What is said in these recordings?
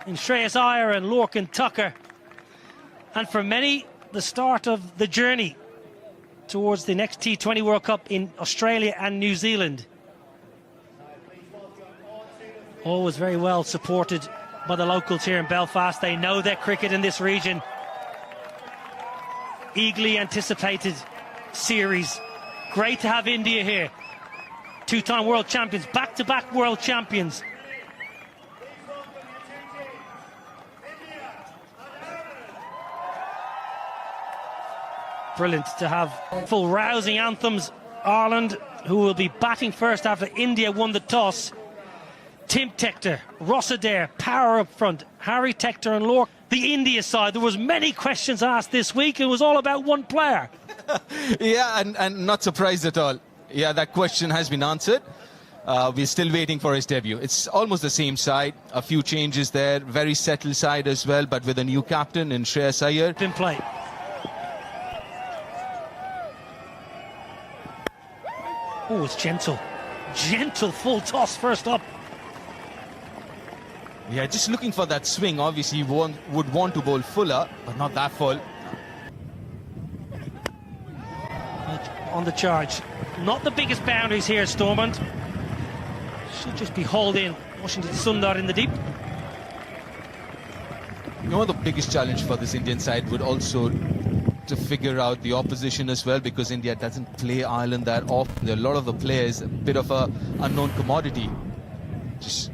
in Shreyas Iyer and Lorcan Tucker. And for many, the start of the journey towards the next T20 World Cup in Australia and New Zealand. Always very well supported by the locals here in Belfast. They know their cricket in this region. Eagerly anticipated series. Great to have India here. Two-time world champions, back-to-back world champions. Brilliant to have full rousing anthems. Ireland, who will be batting first after India won the toss. Tim Tector, Ross Adair, power up front. Harry Tector and Lorcan. The India side, there was many questions asked this week. It was all about one player. Yeah, and not surprised at all. Yeah, that question has been answered. We're still waiting for his debut. It's almost the same side. A few changes there. Very settled side as well, but with a new captain in Shreyas Iyer. Been played. Oh, it's gentle. Gentle full toss first up. Yeah, just looking for that swing. Obviously, you would want to bowl fuller, but not that full. On the charge. Not the biggest boundaries here, Stormont. Should just be hauled in. Washington Sundar in the deep. You know, the biggest challenge for this Indian side would also to figure out the opposition as well, because India doesn't play Ireland that often. There are a lot of the players, a bit of a unknown commodity. Just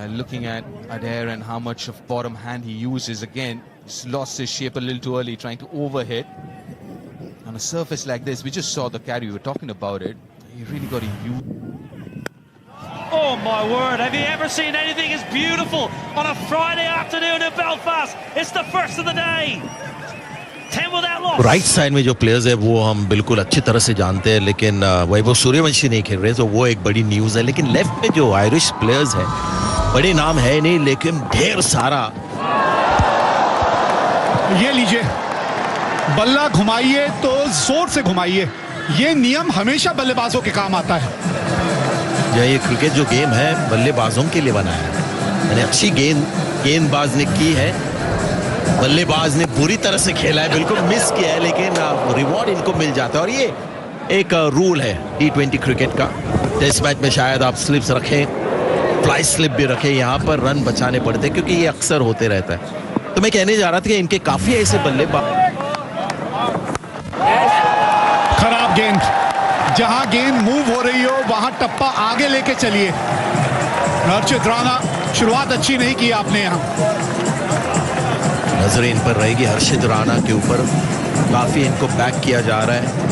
looking at Adair and how much of bottom hand he uses. Again, just lost his shape a little too early, trying to overhit. On a surface like this, we just saw the carry, we were talking about it. You really got to use. Oh my word, have you ever seen anything as beautiful on a Friday afternoon in Belfast? It's the first of the day. 10 without loss. Right side में जो players है वो हम बिल्कुल अच्छी तरह से जानते हैं, लेकिन वैभव सूर्यवंशी नहीं खेल रहे, तो वो एक बड़ी न्यूज़ है। लेकिन लेफ्ट में जो आयरिश प्लेयर्स हैं, बड़े नाम है नहीं, लेकिन ढेर सारा। ये लीजिए, बल्ला घुमाइए तो जोर से घुमाइए। ये नियम हमेशा बल्लेबाजों के काम आता है। ये क्रिकेट जो गेम है बल्लेबाजों के लिए बना है। यानी अच्छी गेंदबाज ने की है, बल्लेबाज ने बुरी तरह से खेला है, बिल्कुल मिस किया है, लेकिन रिवॉर्ड इनको मिल जाता है। और ये एक रूल है T20 क्रिकेट का। टेस्ट मैच में शायद आप स्लिप्स रखें, फ्लाई स्लिप भी रखें, यहाँ पर रन बचाने पड़ते हैं, क्योंकि ये अक्सर होते रहता है। तो मैं कहने जा रहा था कि इनके काफी ऐसे बल्लेबाज। खराब गेंद, जहां गेंद मूव हो रही हो वहां टप्पा आगे लेके चलिए। हर्षित राणा, शुरुआत अच्छी नहीं की आपने यहाँ। नजरें इन पर रहेगी हर्षित राणा के ऊपर। काफी इनको बैक किया जा रहा है।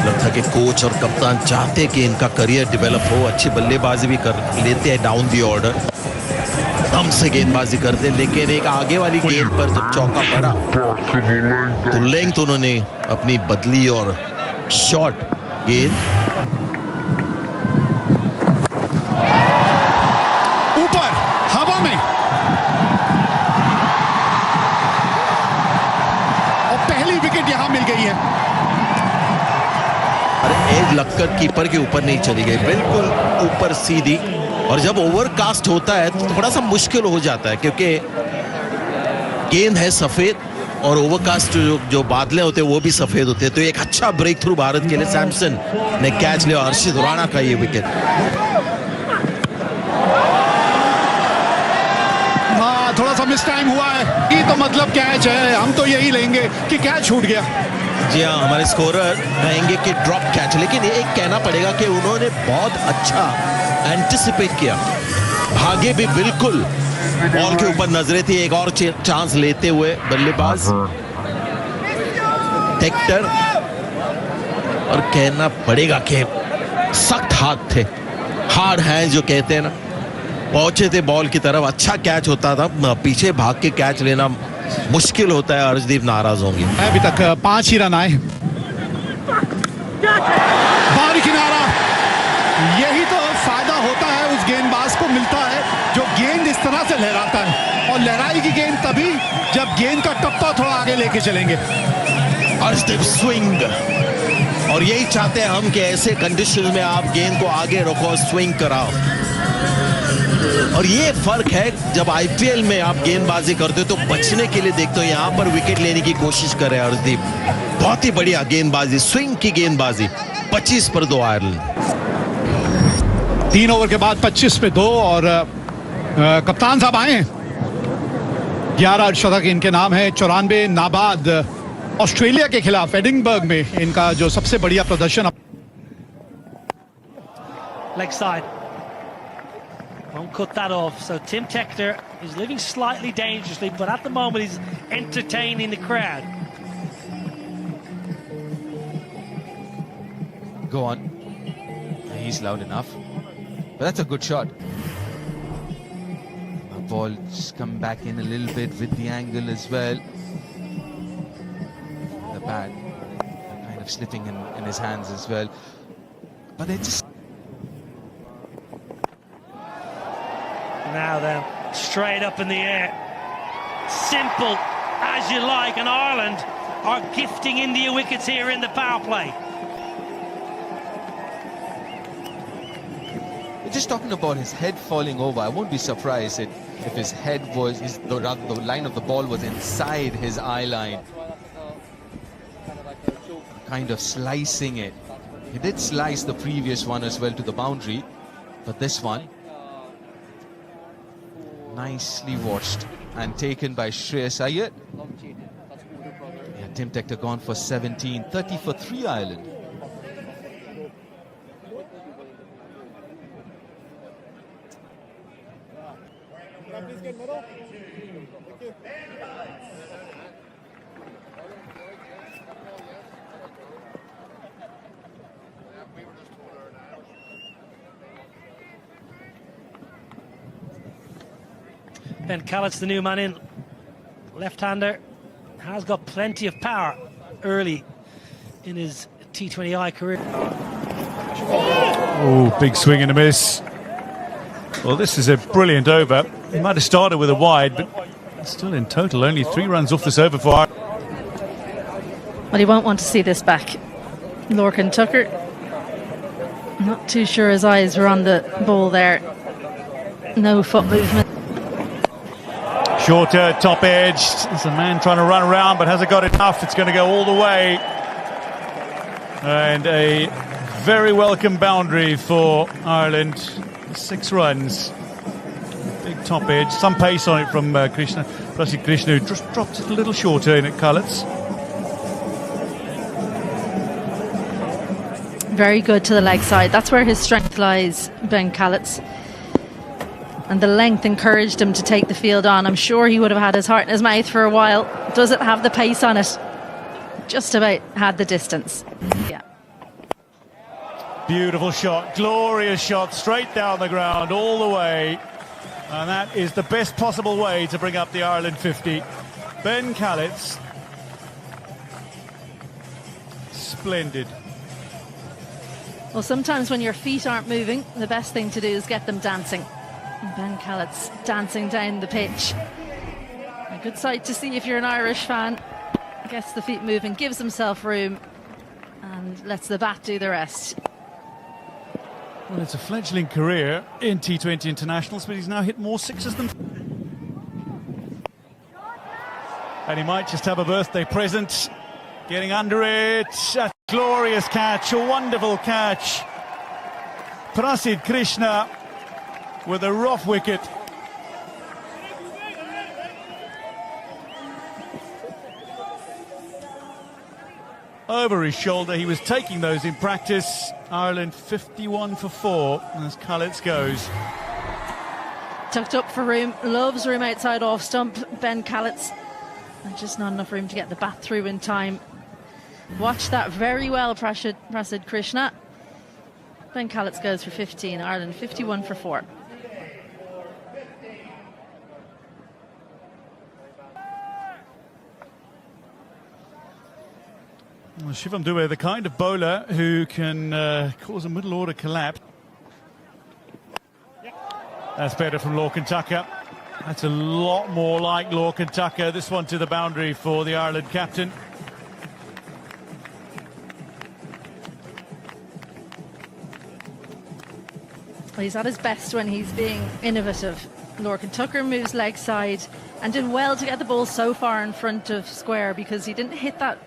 लगता है कि कोच और कप्तान चाहते कि इनका करियर डेवलप हो, अच्छी बल्लेबाजी भी कर लेते हैं डाउन दी ऑर्डर, दम से गेंदबाजी करते, लेकिन एक आगे वाली गेंद पर जब चौका पड़ा तो लेंथ उन्होंने अपनी बदली और शॉट गेंद ऊपर हवा में, और पहली विकेट यहां मिल गई है। एज लगकर कीपर के ऊपर नहीं चली गई, बिल्कुल ऊपर सीधी। और जब ओवरकास्ट होता है तो थोड़ा सा मुश्किल हो जाता है, क्योंकि गेंद है सफेद और ओवरकास्ट जो बादलें होते हैं वो भी सफेद होते हैं। तो एक अच्छा ब्रेक थ्रू भारत के लिए। सैमसन ने कैच लिया, हर्षित राणा का ये विकेट। हाँ, थोड़ा सा मिस टाइम हुआ है, ये तो मतलब कैच है। हम तो यही लेंगे कि कैच छूट गया। जी हाँ, हमारे स्कोरर कहेंगे कि ड्रॉप कैच, लेकिन एक कहना पड़ेगा कि उन्होंने बहुत अच्छा एंटिसिपेट किया, भागे भी बिल्कुल। बॉल के ऊपर नजरें थी, एक और चांस लेते हुए बल्लेबाज टेक्टर। और कहना पड़ेगा कि सख्त हाथ थे, हार्ड हैंड जो कहते हैं ना, पहुंचे थे बॉल की तरफ। अच्छा कैच होता था, पीछे भाग के कैच लेना मुश्किल होता है। अर्शदीप नाराज होंगे। अभी तक 5 ही रन आए। बाहरी किनारा, यही तो फायदा होता है उस गेंदबाज को मिलता है जो गेंद इस तरह से लहराता है। और लहराएगी गेंद तभी जब गेंद का टप्पा थोड़ा आगे लेके चलेंगे। अर्शदीप स्विंग, और यही चाहते हैं हम कि ऐसे कंडीशन में आप गेंद को आगे रखो, स्विंग कराओ। और ये फर्क है जब आईपीएल में आप गेंदबाजी करते हो तो बचने के लिए देखते हो, यहाँ पर विकेट लेने की कोशिश कर रहे हैं अर्शदीप। बहुत ही बढ़िया गेंदबाजी, स्विंग की गेंदबाजी। 25 पर 2 आयरलैंड। 3 ओवर के बाद 25 पे 2 और कप्तान साहब आए हैं। 11 अर्धशतक इनके नाम है, 94 नाबाद। ऑस्ट्रेलिया के खिलाफ एडिनबर्ग में इनका जो सबसे बढ़िया प्रदर्शन। Leg side. Won't cut that off. So Tim Tector is living slightly dangerously, but at the moment he's entertaining the crowd. Go on. He's loud enough. But that's a good shot. The ball just come back in a little bit with the angle as well. The bat kind of slipping in his hands as well. But they just... Now then, straight up in the air. Simple as you like, and Ireland are gifting India wickets here in the power play. We're just talking about his head falling over. I won't be surprised if his head was, rather the line of the ball was inside his eye line. Kind of slicing it. He did slice the previous one as well to the boundary, but this one nicely watched and taken by Shreyas Iyer. Yeah, Tim Tector gone for 17, 30 for 3 Ireland. Ben Callett's the new man in. Left-hander, has got plenty of power early in his T20I career. Oh, big swing and a miss. Well, this is a brilliant over. He might have started with a wide, but still in total only 3 runs off this over for Ireland. Well, he won't want to see this back. Lorcan Tucker, not too sure his eyes were on the ball there. No foot movement. Shorter, top edge. There's a man trying to run around, but hasn't got enough. It's going to go all the way. And a very welcome boundary for Ireland. 6 runs. Big top edge. Some pace on it from Krishna. Plus Krishna who just dropped it a little shorter in at Cullett's. Very good to the leg side. That's where his strength lies, Ben Callett's. And the length encouraged him to take the field on. I'm sure he would have had his heart in his mouth for a while. Does it have the pace on it? Just about had the distance. Yeah. Beautiful shot, glorious shot, straight down the ground, all the way. And that is the best possible way to bring up the Ireland 50. Ben Callett's. Splendid. Well, sometimes when your feet aren't moving, the best thing to do is get them dancing. Ben Callett's dancing down the pitch. A good sight to see if you're an Irish fan. Gets the feet moving, gives himself room, and lets the bat do the rest. Well, it's a fledgling career in T20 internationals, but he's now hit more sixes than... And he might just have a birthday present. Getting under it. A glorious catch, a wonderful catch. Prasid Krishna with a rough wicket. Over his shoulder, he was taking those in practice. Ireland 51 for 4 as Cullett's goes. Tucked up for room, loves room outside off stump, Ben Callett's. And just not enough room to get the bat through in time. Watch that very well, Prasid Krishna. Ben Callett's goes for 15, Ireland 51 for 4. Well, Shivam Dube, the kind of bowler who can cause a middle order collapse. That's better from Lorcan Tucker. That's a lot more like Lorcan Tucker. This one to the boundary for the Ireland captain. He's at his best when he's being innovative. Lorcan Tucker moves leg side and did well to get the ball so far in front of square, because he didn't hit that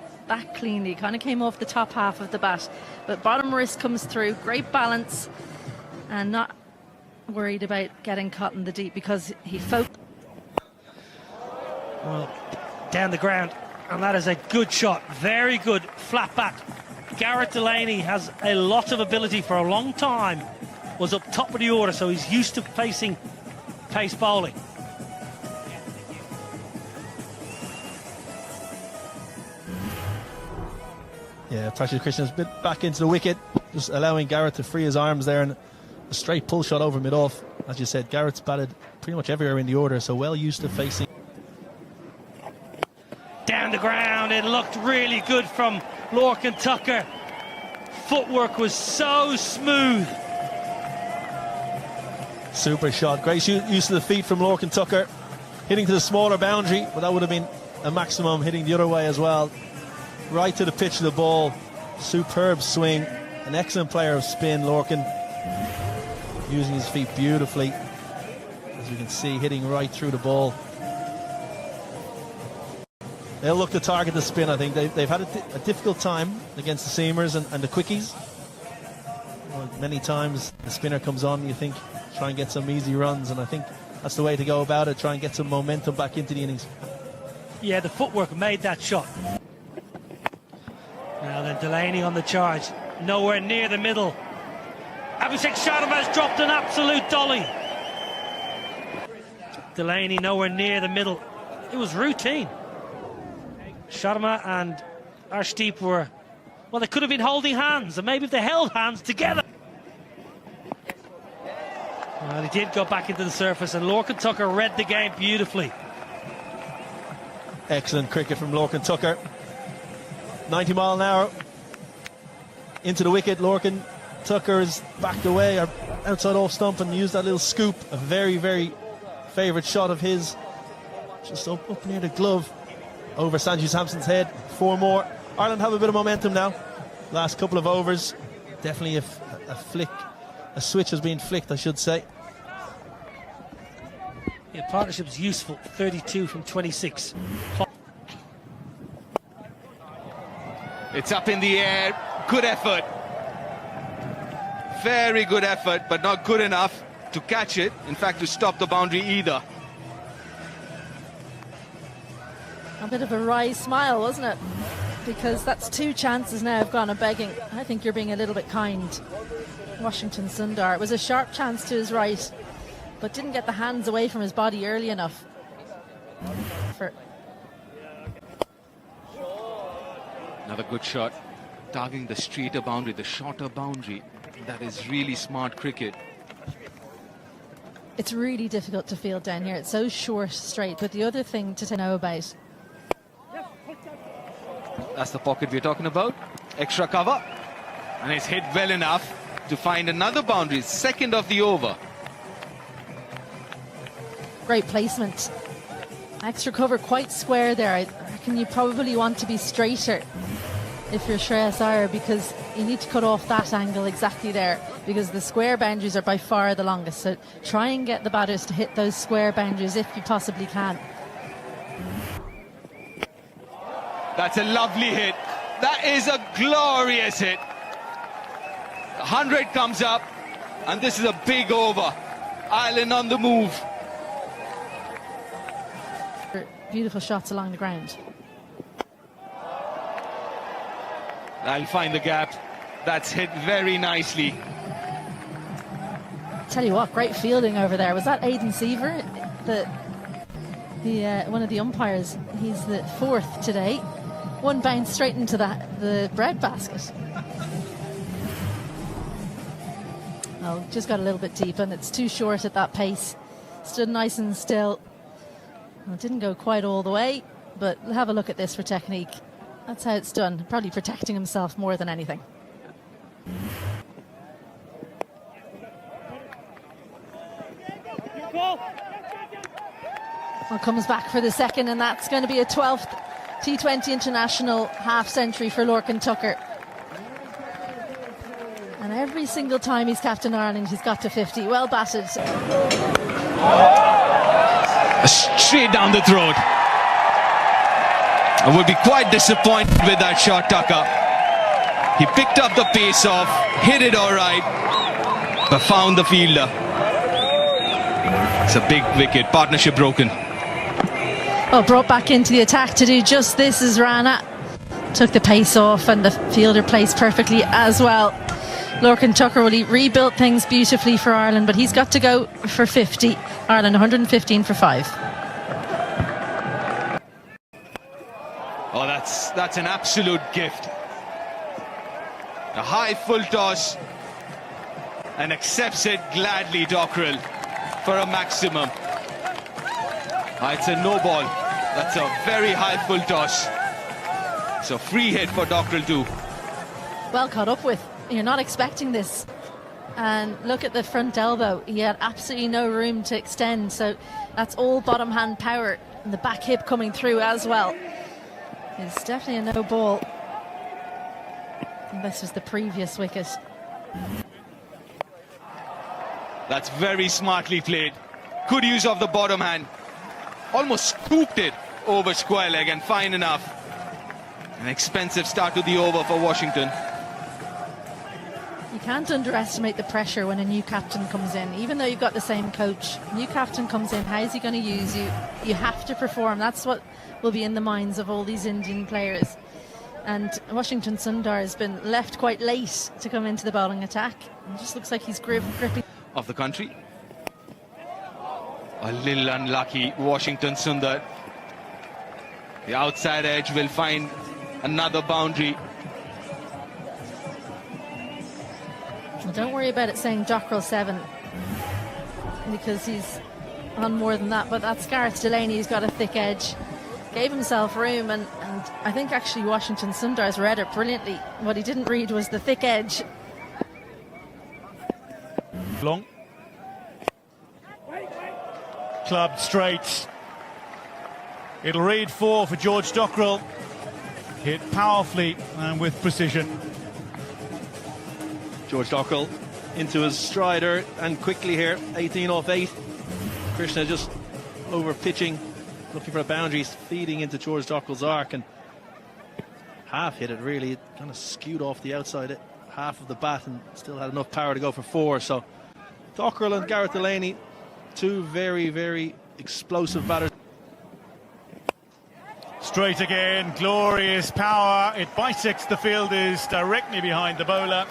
cleanly. Kind of came off the top half of the bat, but bottom wrist comes through. Great balance and not worried about getting caught in the deep, because he focused. Well, down the ground, and that is a good shot. Very good flat bat. Garrett Delaney has a lot of ability. For a long time was up top of the order, so he's used to facing pace bowling. Yeah, Prashid Krishna's bit back into the wicket, just allowing Garrett to free his arms there, and a straight pull shot over mid-off. As you said, Garrett's batted pretty much everywhere in the order, so well used to facing. Down the ground, it looked really good from Lorcan Tucker. Footwork was so smooth. Super shot, great use of the feet from Lorcan Tucker, hitting to the smaller boundary, but that would have been a maximum, hitting the other way as well. Right to the pitch of the ball. Superb swing. An excellent player of spin, Lorcan. Using his feet beautifully. As you can see, hitting right through the ball. They'll look to target the spin, I think. They've had a difficult time against the seamers and the quickies. Well, many times the spinner comes on, you think, try and get some easy runs, and I think that's the way to go about it. Try and get some momentum back into the innings. Yeah, the footwork made that shot. Now then, Delaney on the charge, nowhere near the middle. Abhishek Sharma has dropped an absolute dolly. Delaney nowhere near the middle. It was routine. Sharma and Arshdeep were, well, they could have been holding hands, and maybe if they held hands together. Well, he did go back into the surface, and Lorcan Tucker read the game beautifully. Excellent cricket from Lorcan Tucker. 90 mile an hour into the wicket. Lorcan Tucker is backed away, or outside off stump, and used that little scoop. A very, very favourite shot of his, just up near the glove, over Sanju Samson's head. 4 more. Ireland have a bit of momentum now. Last couple of overs, definitely a flick, a switch has been flicked, I should say. Yeah, partnership's useful. 32 from 26. It's up in the air. Good effort. Very good effort, but not good enough to catch it. In fact, to stop the boundary either. A bit of a wry smile, wasn't it? Because that's 2 chances now have gone a begging. I think you're being a little bit kind. Washington Sundar. It was a sharp chance to his right, but didn't get the hands away from his body early enough. Another good shot, targeting the straighter boundary, the shorter boundary. That is really smart cricket. It's really difficult to field down here. It's so short, straight. But the other thing to know about. That's the pocket we're talking about. Extra cover. And it's hit well enough to find another boundary. Second of the over. Great placement. Extra cover, quite square there. I reckon you probably want to be straighter if you're Shreyas Iyer, because you need to cut off that angle exactly there, because the square boundaries are by far the longest. So try and get the batters to hit those square boundaries if you possibly can. That's a lovely hit. That is a glorious hit. 100 comes up, and this is a big over. Ireland on the move. Beautiful shots along the ground. I'll find the gap. That's hit very nicely. Tell you what, great fielding over there. Was that Aidan Seaver, one of the umpires? He's the 4th today. One bounce straight into the bread basket. Oh, just got a little bit deep, and it's too short at that pace. Stood nice and still. Well, it didn't go quite all the way, but have a look at this for technique. That's how it's done. Probably protecting himself more than anything. Well, comes back for the second, and that's going to be a 12th T20 international half century for Lorcan Tucker. And out Every single time he's captain Ireland, he's got to 50. Well batted. Straight down the throat. I would be quite disappointed with that shot, Tucker. He picked up the pace off, hit it all right, but found the fielder. It's a big wicket. Partnership broken. Oh, brought back into the attack to do just this as Rana took the pace off, and the fielder placed perfectly as well. Lorcan Tucker, well, he rebuilt things beautifully for Ireland, but he's got to go for 50. Ireland 115 for 5. Oh, that's an absolute gift. A high full toss, and accepts it gladly, Dockrell, for a maximum. It's a no ball. That's a very high full toss. It's a free hit for Dockrell too. Well caught up with. You're not expecting this. And look at the front elbow. He had absolutely no room to extend. So that's all bottom hand power. And the back hip coming through as well. It's definitely a no ball. And this was the previous wicket. That's very smartly played. Good use of the bottom hand. Almost scooped it over square leg, and fine enough. An expensive start to the over for Washington. You can't underestimate the pressure when a new captain comes in. Even though you've got the same coach, new captain comes in, how's he going to use you? You have to perform. That's what will be in the minds of all these Indian players. And Washington Sundar has been left quite late to come into the bowling attack. It just looks like he's gripping. Of the country. A little unlucky, Washington Sundar. The outside edge will find another boundary. Well, don't worry about it saying Dockrell 7, because he's on more than that. But that's Gareth Delaney, who's got a thick edge. Gave himself room, and I think actually Washington Sundar's read it brilliantly. What he didn't read was the thick edge. Long. Clubbed straight. It'll read 4 for George Dockrell. Hit powerfully and with precision. George Dockrell into his strider and quickly here, 18 off 8. Krishna just over pitching, looking for a boundary, feeding into George Dockrell's arc, and half hit it really. It kind of skewed off the outside half of the bat and still had enough power to go for 4. So Dockrell and Gareth Delaney, two very, very explosive batters. Straight again, glorious power. It bisects the fielders directly behind the bowler.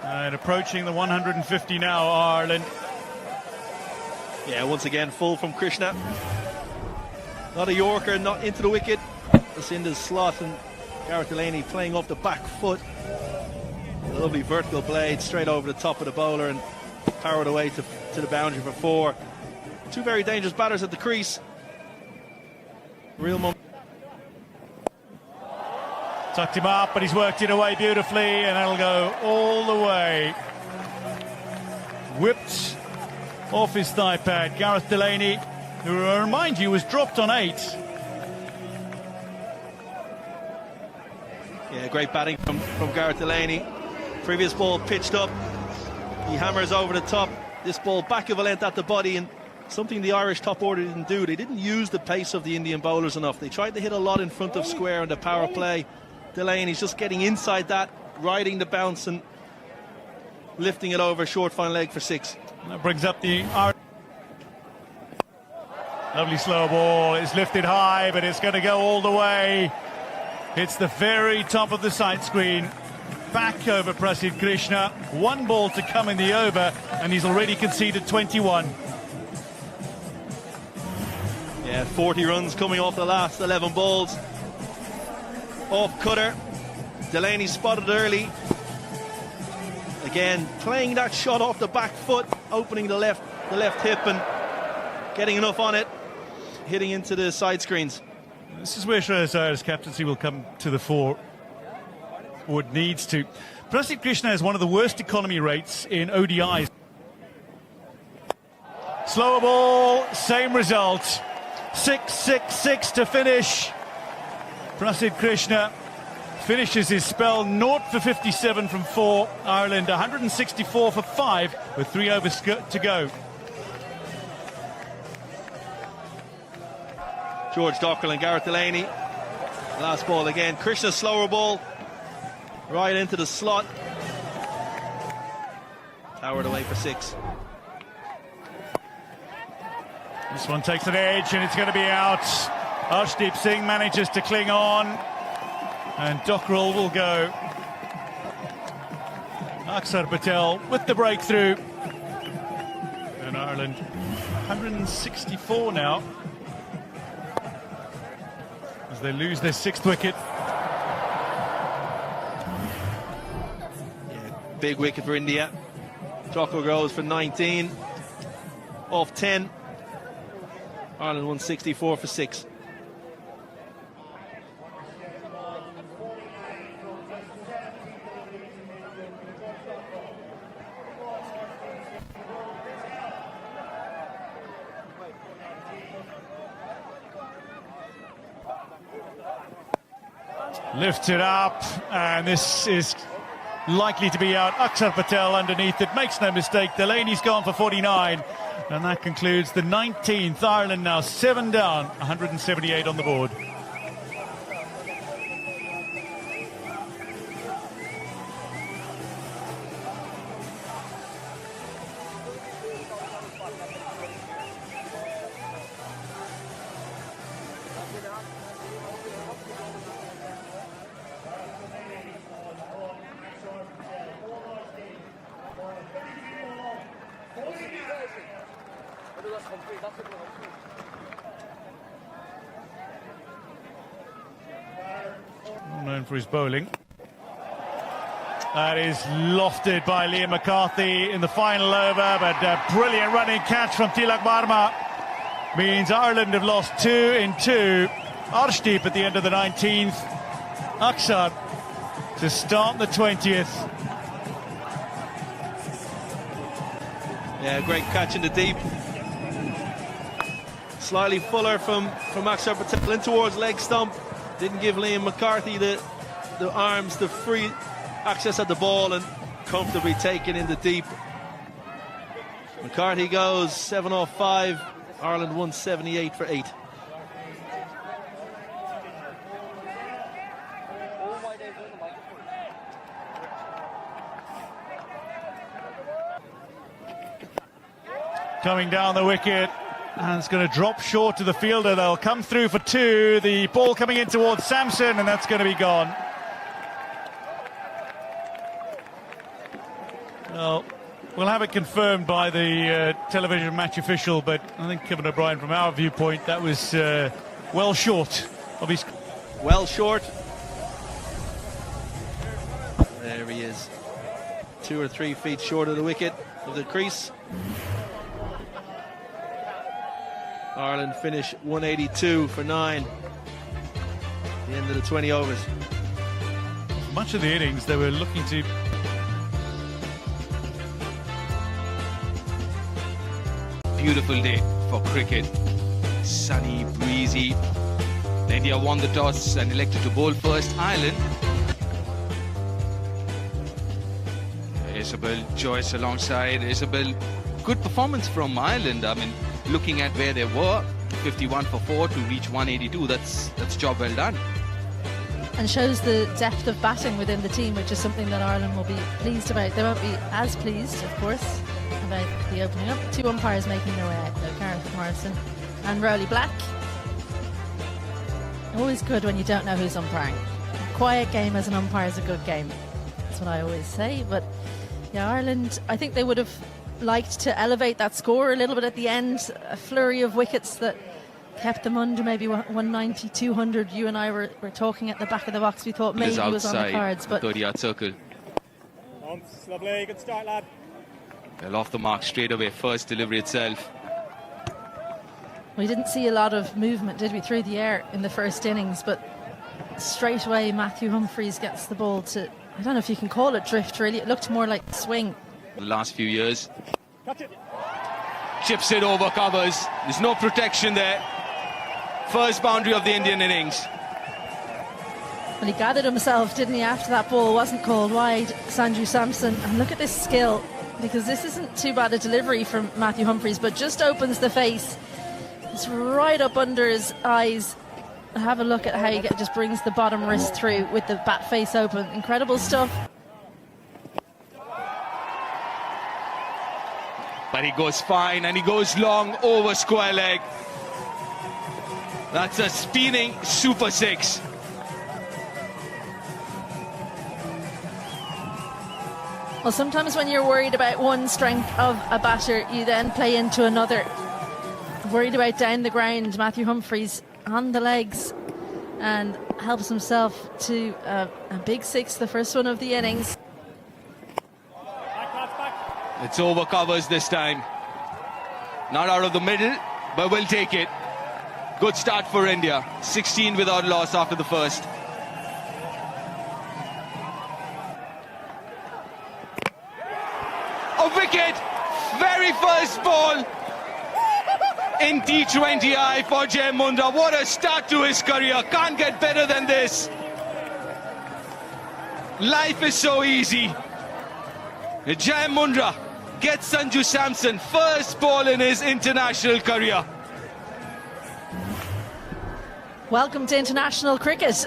And approaching the 150 now, Ireland. Yeah, once again, full from Krishna. Not a Yorker, not into the wicket. It's in the slot, and Gareth Delaney playing off the back foot. A lovely vertical blade straight over the top of the bowler and powered away to the boundary for 4. Two very dangerous batters at the crease. Real moment. Tucked him up, but he's worked it away beautifully, and that'll go all the way. Whipped off his thigh pad. Gareth Delaney, who I remind you was dropped on 8. Yeah, great batting from Gareth Delaney. Previous ball pitched up. He hammers over the top. This ball back of a length at the body, and something the Irish top order didn't do. They didn't use the pace of the Indian bowlers enough. They tried to hit a lot in front of square on the power play. Delaney's just getting inside that, riding the bounce and lifting it over short fine leg for 6. That brings up the Irish. Lovely slow ball. It's lifted high, but it's going to go all the way. It's the very top of the side screen. Back over Prasidh Krishna. 1 ball to come in the over, and he's already conceded 21. Yeah, 40 runs coming off the last 11 balls. Off cutter. Delaney spotted early. Again, playing that shot off the back foot, opening the left hip and getting enough on it, hitting into the side screens. This is where Shreyas Iyer's captaincy will come to the fore, or it needs to. Prasidh Krishna has one of the worst economy rates in ODIs. Slower ball, same result. 6-6-6 to finish. Prasidh Krishna finishes his spell 0 for 57 from 4. Ireland 164 for 5 with 3 overs to go. George Dockrell and Gareth Delaney. Last ball again. Krishna slower ball. Right into the slot. Towered away for 6. This one takes an edge and it's going to be out. Arshdeep Singh manages to cling on. And Dockrell will go. Akshar Patel with the breakthrough. And Ireland 164 now, as they lose their 6th wicket. Yeah, big wicket for India. Dockrell goes for 19 off 10. Ireland 164 for 6. Lifted up, and this is likely to be out. Akshar Patel underneath it, makes no mistake. Delaney's gone for 49, and that concludes the 19th. Ireland now 7 down, 178 on the board. Known for his bowling. That is lofted by Liam McCarthy in the final over, but a brilliant running catch from Tilak Varma means Ireland have lost 2 in 2. Arshdeep at the end of the 19th. Akshar to start the 20th. Yeah, great catch in the deep. Slightly fuller from Akshar Patel in towards leg stump. Didn't give Liam McCarthy the arms, the free access at the ball, and comfortably taken in the deep. McCarthy goes 7 off 5. Ireland 178 for 8. Coming down the wicket, and it's going to drop short to the fielder. They'll come through for 2. The ball coming in towards Samson, and that's going to be gone. Well, we'll have it confirmed by the television match official, but I think Kevin O'Brien, from our viewpoint, that was well short of his... Well short. There he is. 2 or 3 feet short of the wicket, of the crease. Ireland finish 182 for 9. The end of the 20 overs. Much of the innings, they were looking to... Beautiful day for cricket. Sunny, breezy. India won the toss and elected to bowl first. Ireland. Isabel Joyce alongside. Isabel, good performance from Ireland. I mean, looking at where they were, 51 for 4 to reach 182, that's job well done. And shows the depth of batting within the team, which is something that Ireland will be pleased about. They won't be as pleased, of course, about the opening up. 2 umpires making their way out, though, Gareth Morrison and Rowley Black. Always good when you don't know who's umpiring. A quiet game as an umpire is a good game. That's what I always say. But yeah, Ireland, I think they would have liked to elevate that score a little bit at the end. A flurry of wickets that kept them under maybe 190, 200. You and I were talking at the back of the box. We thought maybe it was on the cards, but 30-yard circle. Lovely, good start, lad. Well, off the mark straight away. First delivery itself. we didn't see a lot of movement, did we, through the air in the first innings, but straight away Matthew Humphreys gets the ball to, I don't know if you can call it drift, really. It looked more like swing. The last few years. Chips it over covers. There's no protection there. First boundary of the Indian innings. Well, he gathered himself, didn't he, after that ball wasn't called wide, Sanju Samson. And look at this skill, because this isn't too bad a delivery from Matthew Humphries, but just opens the face. It's right up under his eyes. And have a look at how he just brings the bottom wrist through with the bat face open. Incredible stuff. But he goes fine, and he goes long over square leg. That's a spinning super six. Well, sometimes when you're worried about one strength of a batter, you then play into another. Worried about down the ground, Matthew Humphries on the legs and helps himself to a big six, the first one of the innings. It's over covers this time. Not out of the middle, but we'll take it. Good start for India. 16 without loss after the first. A wicket! Very first ball in T20I for Jai Mundra. What a start to his career. Can't get better than this. Life is so easy. Jai Mundra gets Sanju Samson first ball in his international career. Welcome to international cricket.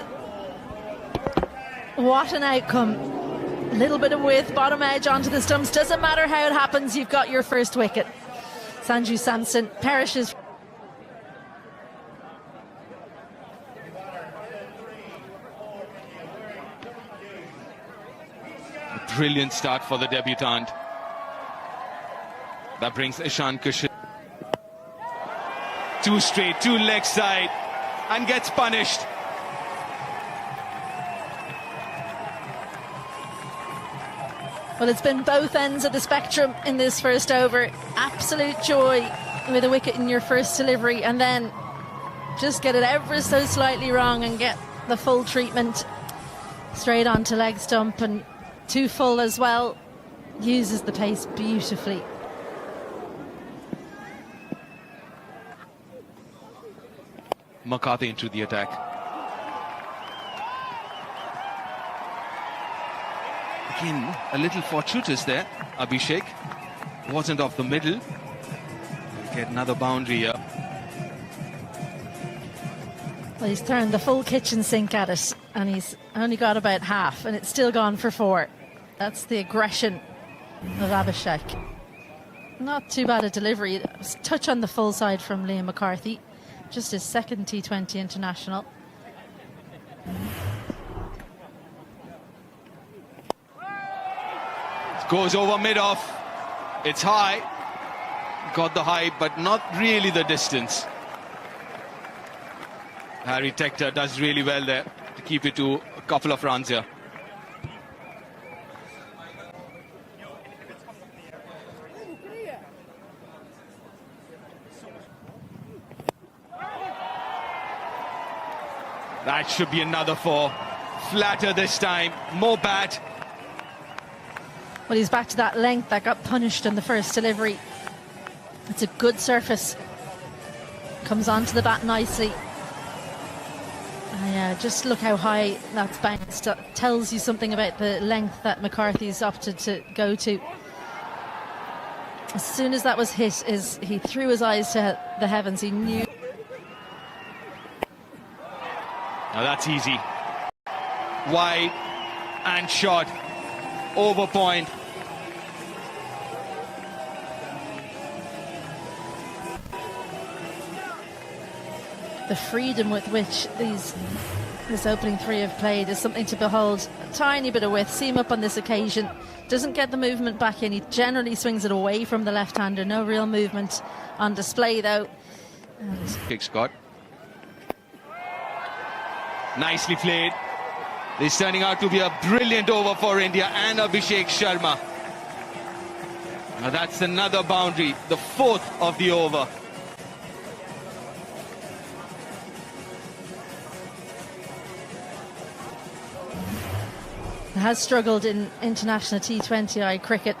What an outcome. A little bit of width, bottom edge onto the stumps. Doesn't matter how it happens, you've got your first wicket. Sanju Samson perishes. A brilliant start for the debutant. That brings Ishan Kishan. Two straight, two leg side, and gets punished. Well, it's been both ends of the spectrum in this first over. Absolute joy with a wicket in your first delivery, and then just get it ever so slightly wrong and get the full treatment straight onto leg stump, and too full as well. Uses the pace beautifully. McCarthy into the attack. Again, a little fortuitous there. Abhishek wasn't off the middle. We'll get another boundary here. Well, he's turned the full kitchen sink at it, and he's only got about half, and it's still gone for 4. That's the aggression of Abhishek. Not too bad a delivery. It was a touch on the full side from Liam McCarthy. Just his second T20 international. Goes over mid-off. It's high. Got the height, but not really the distance. IRE Tector does really well there to keep it to a couple of runs here. That should be another 4. Flatter this time, more bat. Well, he's back to that length that got punished in the first delivery. It's a good surface. Comes onto the bat nicely. Yeah, just look how high that's bounced. Tells you something about the length that McCarthy's opted to go to. As soon as that was hit, he threw his eyes to the heavens. He knew. Now that's easy. Wide and short. Over point. The freedom with which this opening 3 have played is something to behold. A tiny bit of width. See him up on this occasion. Doesn't get the movement back in. He generally swings it away from the left-hander. No real movement on display, though. And Kick Scott. Nicely played. This is turning out to be a brilliant over for India and Abhishek Sharma. Now that's another boundary, the 4th of the over. has struggled in international T20I cricket.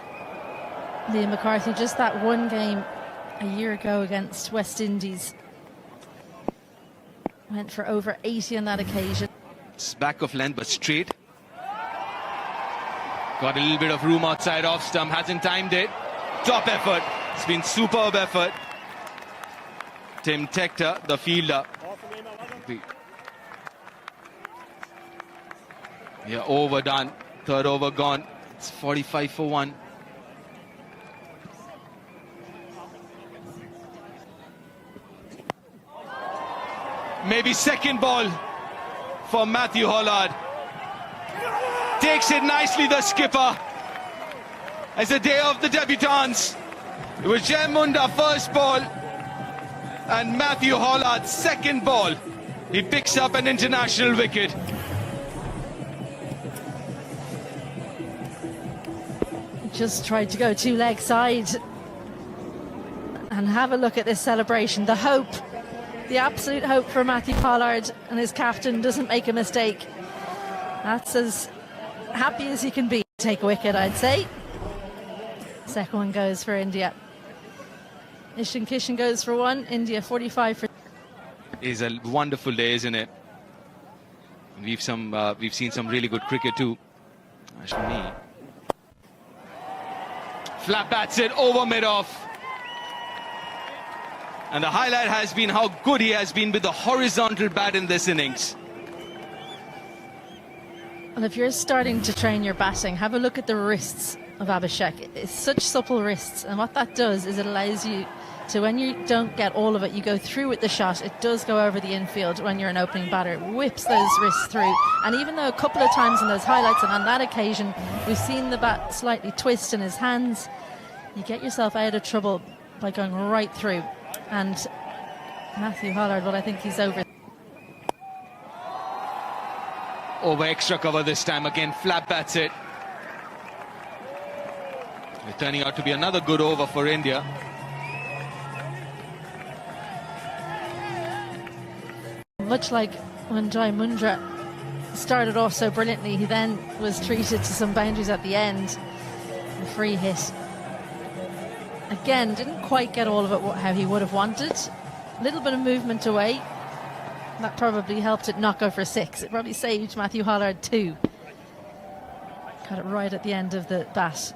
Liam McCarthy, just that one game a year ago against West Indies. Went for over 80 on that occasion. It's back of length, but straight. Got a little bit of room outside off stump, hasn't timed it. Top effort. It's been superb effort. Tim Tector, the fielder. Yeah, overdone. Third over gone. It's 45 for 1. Maybe second ball for Matthew Hollard. Takes it nicely, the skipper. It's the day of the debutants. It was Jay Munda first ball and Matthew Hollard second ball. He picks up an international wicket. Just tried to go two leg side. And have a look at this celebration. The hope, the absolute hope for Matthew Hollard, and his captain doesn't make a mistake. That's as happy as he can be. Take a wicket, I'd say. Second one goes for India. Ishan Kishan goes for 1. India 45 for. It's a wonderful day, isn't it? We've seen some really good cricket too. Ashwini. Flat bats it over mid-off. And the highlight has been how good he has been with the horizontal bat in this innings. Well, if you're starting to train your batting, have a look at the wrists of Abhishek. It's such supple wrists, and what that does is it allows you to, when you don't get all of it, you go through with the shot. It does go over the infield when you're an opening batter. It whips those wrists through. And even though a couple of times in those highlights, and on that occasion, we've seen the bat slightly twist in his hands, you get yourself out of trouble by going right through. And Matthew Hollard, well, I think he's over. Over extra cover this time. Again, flat bats it. It's turning out to be another good over for India. Much like when Jai Mundra started off so brilliantly, he then was treated to some boundaries at the end. A free hit. Again, didn't quite get all of it how he would have wanted. A little bit of movement away. That probably helped it not go for 6. It probably saved Matthew Hollard 2. Got it right at the end of the bat.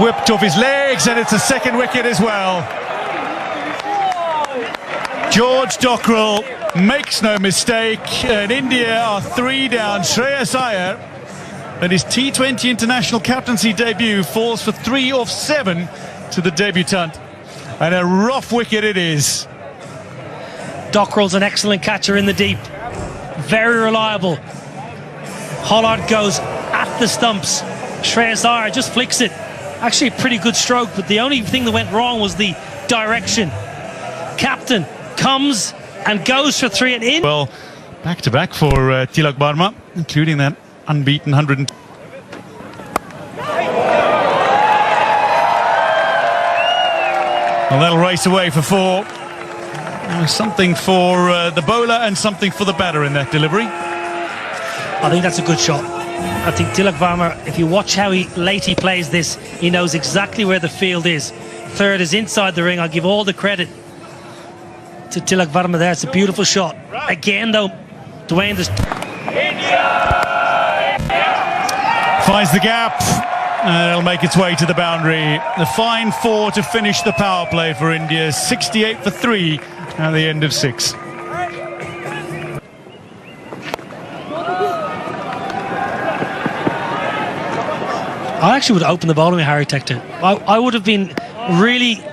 Whipped off his legs, and it's a second wicket as well. George Dockrell makes no mistake, and India are 3 down. Shreyas Iyer, and his T20 international captaincy debut, falls for 3 off 7 to the debutant. And a rough wicket it is. Dockrell's an excellent catcher in the deep. Very reliable. Hollard goes at the stumps. Shreyas Iyer just flicks it. Actually a pretty good stroke, but the only thing that went wrong was the direction. Captain comes and goes for 3 and in. Well, back-to-back for Tilak Varma, including that unbeaten 100. Well, they'll race away for 4. Something for the bowler and something for the batter in that delivery. I think that's a good shot. I think Tilak Varma, if you watch how late he plays this, he knows exactly where the field is. Third is inside the ring. I'll give all the credit to Tilak Varma there. It's a beautiful shot. Again, though, Dwayne finds the gap. It'll make its way to the boundary. The fine 4 to finish the power play for India. 68 for 3 at the end of 6. I actually would open the bowling with Harry Tector. I would have been really...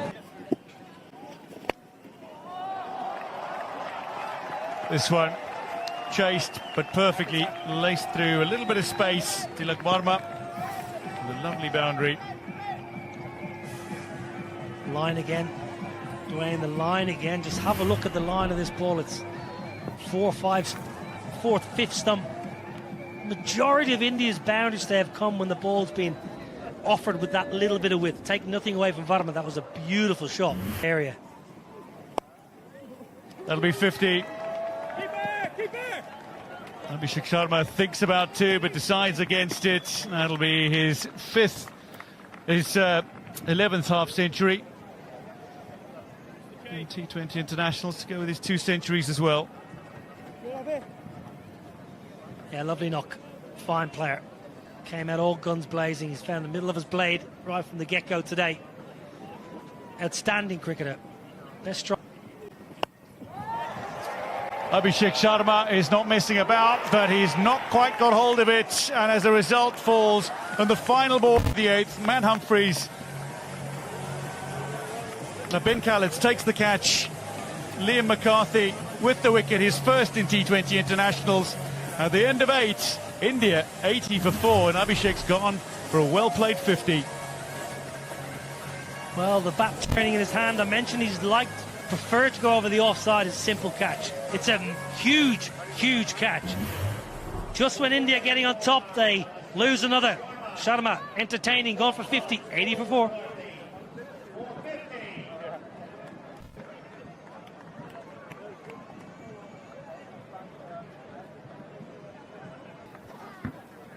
This one chased but perfectly laced through a little bit of space. Tilak Varma, the lovely boundary. Line again. Dwayne, the line again. Just have a look at the line of this ball. It's 4, 5, 4th, 5th stump. Majority of India's boundaries they have come when the ball's been offered with that little bit of width. Take nothing away from Varma. That was a beautiful shot area. That'll be 50. Abhishek Sharma thinks about 2 but decides against it. That'll be his 11th half century. in T20 internationals to go with his 2 centuries as well. Yeah, lovely knock. Fine player. Came out all guns blazing. He's found the middle of his blade right from the get-go today. Outstanding cricketer. Best strike. Abhishek Sharma is not messing about, but he's not quite got hold of it, and as a result falls on the final ball of the 8th. Matt Humphreys. Now Ben Khaled takes the catch. Liam McCarthy with the wicket, his first in T20 internationals. At the end of 8, India 80 for 4, and Abhishek's gone for a well-played 50. Well, the bat turning in his hand. I mentioned he's preferred to go over the offside as simple catch. It's a huge, huge catch. Just when India getting on top, they lose another. Sharma entertaining, going for 50, 80 for 4.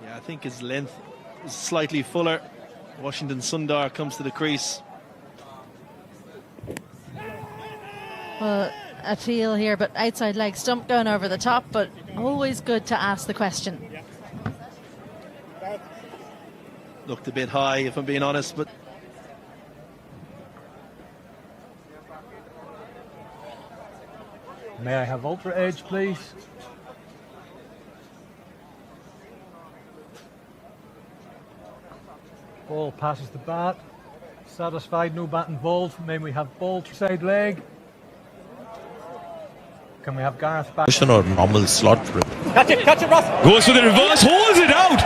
Yeah, I think his length is slightly fuller. Washington Sundar comes to the crease. Well, a feel here, but outside leg stump going over the top, but always good to ask the question. Looked a bit high, if I'm being honest, but may I have ultra edge, please? Ball passes the bat. Satisfied, no bat involved. May we have ball side leg? Can we have Gareth back? Or normal slot for him. Catch it, Ross. Goes for the reverse, holds it out.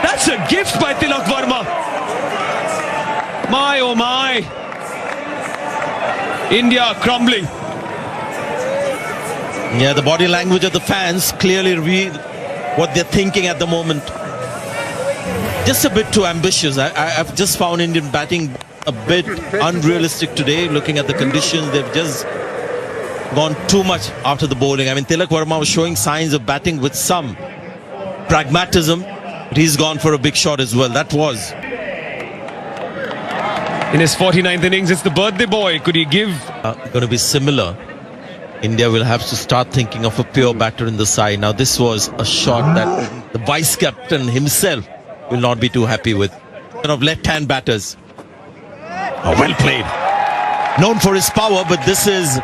That's a gift by Tilak Verma. My oh my. India crumbling. Yeah, the body language of the fans clearly reveal what they're thinking at the moment. Just a bit too ambitious. I've just found Indian batting a bit unrealistic today. Looking at the conditions, they've just gone too much after the bowling. I mean, Tilak Verma was showing signs of batting with some pragmatism, but he's gone for a big shot as well. That was. In his 49th innings, it's the birthday boy. Could he give? Going to be similar. India will have to start thinking of a pure batter in the side. Now, this was a shot that the vice captain himself will not be too happy with. Of left-hand batters. Oh, well played. Known for his power, but this is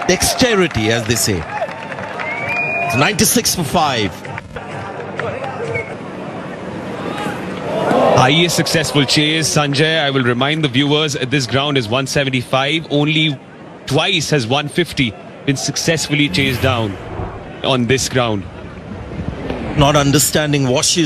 dexterity, as they say. It's 96 for 5. Highest successful chase, Sanjay. I will remind the viewers, this ground is 175. Only twice has 150 been successfully chased down on this ground. Not understanding what she's